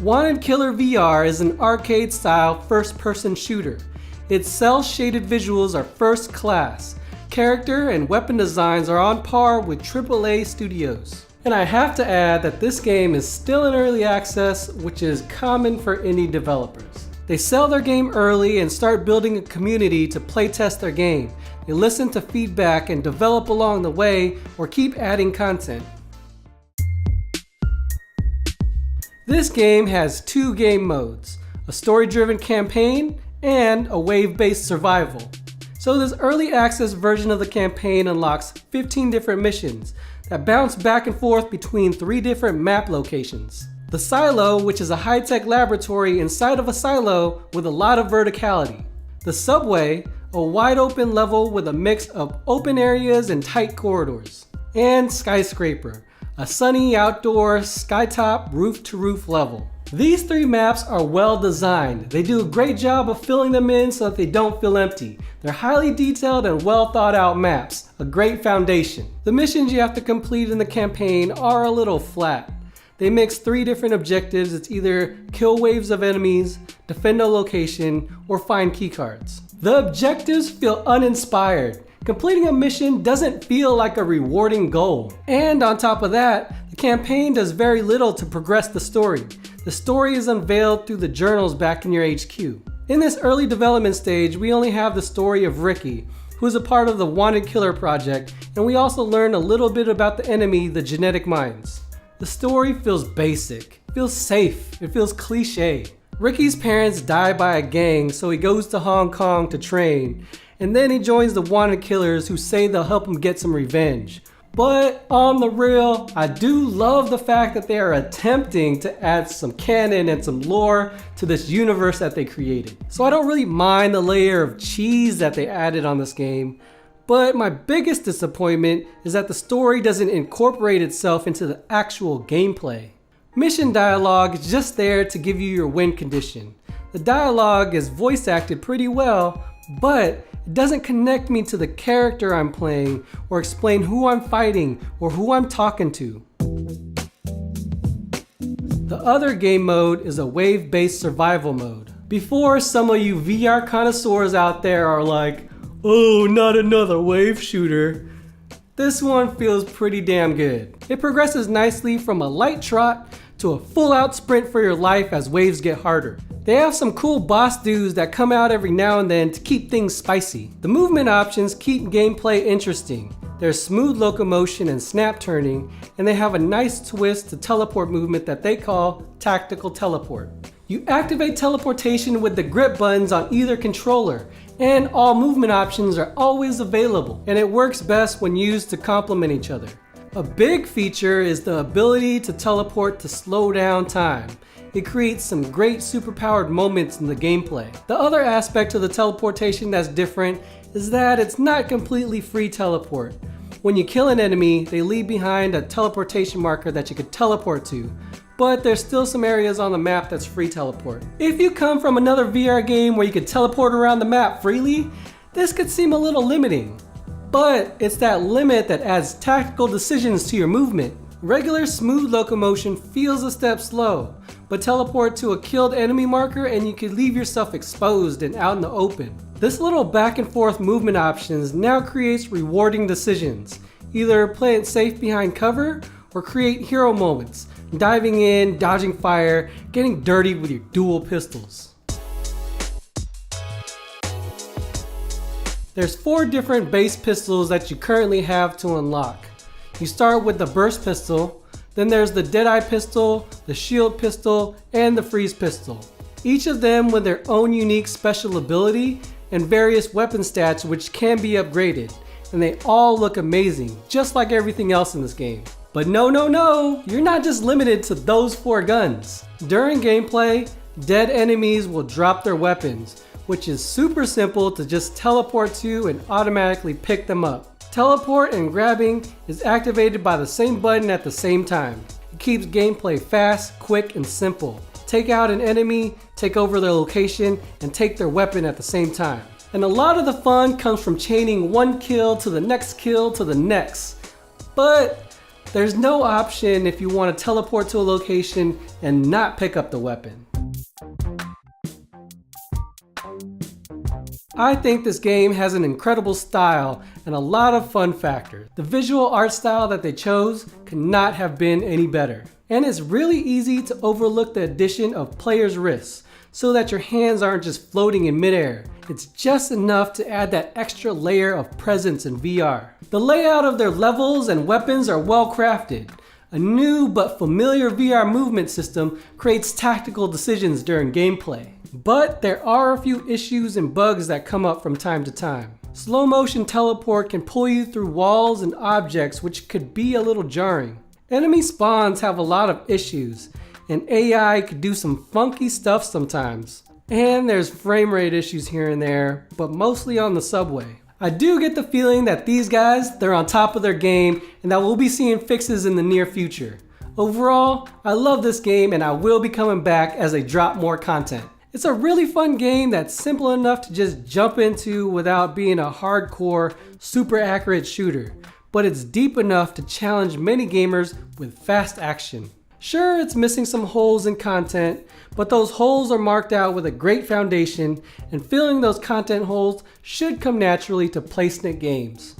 Wanted Killer VR is an arcade-style first-person shooter. Its cel-shaded visuals are first class. Character and weapon designs are on par with AAA studios. And I have to add that this game is still in early access, which is common for indie developers. They sell their game early and start building a community to playtest their game. They listen to feedback and develop along the way or keep adding content. This game has two game modes, a story-driven campaign and a wave-based survival. So this early access version of the campaign unlocks 15 different missions that bounce back and forth between 3 different map locations. The silo, which is a high-tech laboratory inside of a silo with a lot of verticality. The subway, a wide open level with a mix of open areas and tight corridors. And skyscraper, a sunny outdoor skytop roof-to-roof level. These 3 maps are well designed. They do a great job of filling them in so that they don't feel empty. They're highly detailed and well thought out maps, a great foundation. The missions you have to complete in the campaign are a little flat. They mix 3 different objectives. It's either kill waves of enemies, defend a location, or find keycards. The objectives feel uninspired. Completing a mission doesn't feel like a rewarding goal. And on top of that, the campaign does very little to progress the story. The story is unveiled through the journals back in your HQ. In this early development stage, we only have the story of Ricky, who is a part of the Wanted Killer project, and we also learn a little bit about the enemy, the Genetic Minds. The story feels basic, feels safe, it feels cliche. Ricky's parents die by a gang, so he goes to Hong Kong to train, and then he joins the Wanted Killers who say they'll help him get some revenge. But on the real, I do love the fact that they are attempting to add some canon and some lore to this universe that they created. So I don't really mind the layer of cheese that they added on this game, but my biggest disappointment is that the story doesn't incorporate itself into the actual gameplay. Mission dialogue is just there to give you your win condition. The dialogue is voice acted pretty well, but it doesn't connect me to the character I'm playing or explain who I'm fighting or who I'm talking to. The other game mode is a wave-based survival mode. Before some of you VR connoisseurs out there are like, oh, not another wave shooter, this one feels pretty damn good. It progresses nicely from a light trot to a full-out sprint for your life as waves get harder. They have some cool boss dudes that come out every now and then to keep things spicy. The movement options keep gameplay interesting. There's smooth locomotion and snap turning, and they have a nice twist to teleport movement that they call tactical teleport. You activate teleportation with the grip buttons on either controller, and all movement options are always available, and it works best when used to complement each other. A big feature is the ability to teleport to slow down time. It creates some great superpowered moments in the gameplay. The other aspect of the teleportation that's different is that it's not completely free teleport. When you kill an enemy, they leave behind a teleportation marker that you could teleport to, but there's still some areas on the map that's free teleport. If you come from another VR game where you could teleport around the map freely, this could seem a little limiting. But it's that limit that adds tactical decisions to your movement. Regular smooth locomotion feels a step slow, but teleport to a killed enemy marker and you can leave yourself exposed and out in the open. This little back and forth movement options now creates rewarding decisions. Either play it safe behind cover or create hero moments, diving in, dodging fire, getting dirty with your dual pistols. There's 4 different base pistols that you currently have to unlock. You start with the burst pistol, then there's the Deadeye pistol, the shield pistol, and the freeze pistol. Each of them with their own unique special ability and various weapon stats which can be upgraded, and they all look amazing, just like everything else in this game. But no, you're not just limited to those 4 guns. During gameplay, dead enemies will drop their weapons, which is super simple to just teleport to and automatically pick them up. Teleport and grabbing is activated by the same button at the same time. It keeps gameplay fast, quick, and simple. Take out an enemy, take over their location, and take their weapon at the same time. And a lot of the fun comes from chaining one kill to the next kill to the next. But There's no option if you want to teleport to a location and not pick up the weapon. I think this game has an incredible style and a lot of fun factors. The visual art style that they chose could not have been any better. And it's really easy to overlook the addition of player's wrists so that your hands aren't just floating in midair. It's just enough to add that extra layer of presence in VR. The layout of their levels and weapons are well crafted. A new but familiar VR movement system creates tactical decisions during gameplay. But there are a few issues and bugs that come up from time to time. Slow motion teleport can pull you through walls and objects, which could be a little jarring. Enemy spawns have a lot of issues, and AI could do some funky stuff sometimes. And there's frame rate issues here and there, but mostly on the subway. I do get the feeling that these guys, they're on top of their game and that we'll be seeing fixes in the near future. Overall, I love this game and I will be coming back as they drop more content. It's a really fun game that's simple enough to just jump into without being a hardcore, super accurate shooter, but it's deep enough to challenge many gamers with fast action. Sure, it's missing some holes in content, but those holes are marked out with a great foundation, and filling those content holes should come naturally to PlaceNet games.